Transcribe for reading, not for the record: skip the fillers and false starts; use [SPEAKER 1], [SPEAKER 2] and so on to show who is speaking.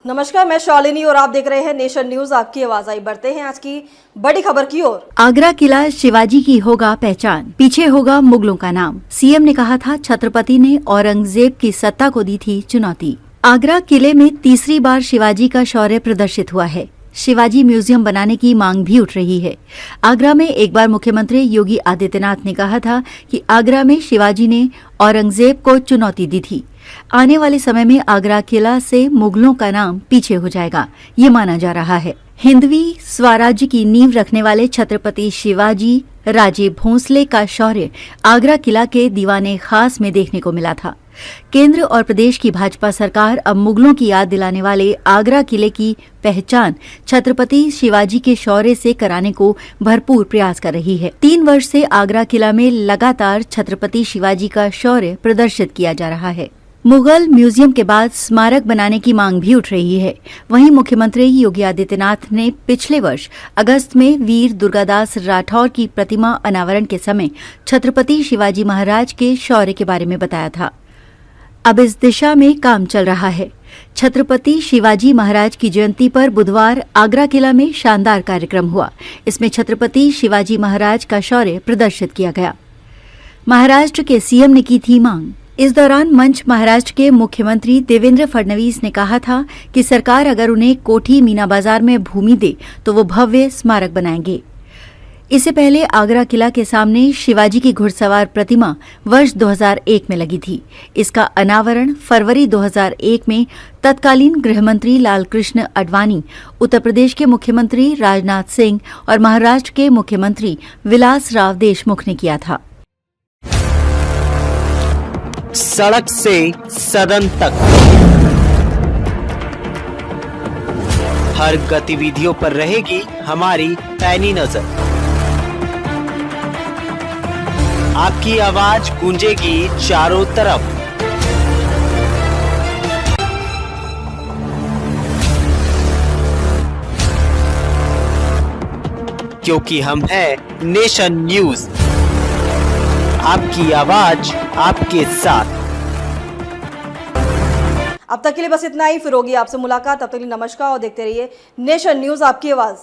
[SPEAKER 1] नमस्कार, मैं शालिनी और आप देख रहे हैं नेशन न्यूज। आपकी आवाज आई। बढ़ते हैं आज की बड़ी खबर की ओर।
[SPEAKER 2] आगरा किला शिवाजी की होगा पहचान, पीछे होगा मुगलों का नाम। सीएम ने कहा था छत्रपति ने औरंगजेब की सत्ता को दी थी चुनौती। आगरा किले में तीसरी बार शिवाजी का शौर्य प्रदर्शित हुआ है। शिवाजी म्यूजियम बनाने की मांग भी उठ रही है। आगरा में एक बार मुख्यमंत्री योगी आदित्यनाथ ने कहा था कि आगरा में शिवाजी ने औरंगजेब को चुनौती दी थी। आने वाले समय में आगरा किला से मुगलों का नाम पीछे हो जाएगा, ये माना जा रहा है। हिंदवी स्वराज्य की नींव रखने वाले छत्रपति शिवाजी राजे भोंसले का शौर्य आगरा किला के दीवाने खास में देखने को मिला था। केंद्र और प्रदेश की भाजपा सरकार अब मुगलों की याद दिलाने वाले आगरा किले की पहचान छत्रपति शिवाजी के शौर्य से कराने को भरपूर प्रयास कर रही है। 3 वर्ष से आगरा किला में लगातार छत्रपति शिवाजी का शौर्य प्रदर्शित किया जा रहा है। मुगल म्यूजियम के बाद स्मारक बनाने की मांग भी उठ रही है। वहीं मुख्यमंत्री योगी आदित्यनाथ ने पिछले वर्ष अगस्त में वीर दुर्गादास राठौर की प्रतिमा अनावरण के समय छत्रपति शिवाजी महाराज के शौर्य के बारे में बताया था। अब इस दिशा में काम चल रहा है। छत्रपति शिवाजी महाराज की जयंती पर बुधवार आगरा किला में शानदार कार्यक्रम हुआ। इसमें छत्रपति शिवाजी महाराज का शौर्य प्रदर्शित किया गया। महाराष्ट्र के सीएम ने की थी मांग। इस दौरान मंच महाराष्ट्र के मुख्यमंत्री देवेंद्र फडणवीस ने कहा था कि सरकार अगर उन्हें कोठी मीना बाजार में भूमि दे तो वो भव्य स्मारक बनाएंगे। इससे पहले आगरा किला के सामने शिवाजी की घुड़सवार प्रतिमा वर्ष 2001 में लगी थी। इसका अनावरण फरवरी 2001 में तत्कालीन गृहमंत्री लालकृष्ण आडवाणी, उत्तर प्रदेश के मुख्यमंत्री राजनाथ सिंह और महाराष्ट्र के मुख्यमंत्री विलासराव देशमुख ने किया था।
[SPEAKER 3] सड़क से सदन तक हर गतिविधियों पर रहेगी हमारी पैनी नजर। आपकी आवाज गूंजेगी चारों तरफ। क्योंकि हम हैं नेशन न्यूज, आपकी आवाज आपके साथ।
[SPEAKER 1] अब तक के लिए बस इतना ही। फिर होगी आपसे मुलाकात। तब तक के लिए नमस्कार और देखते रहिए नेशन न्यूज, आपकी आवाज।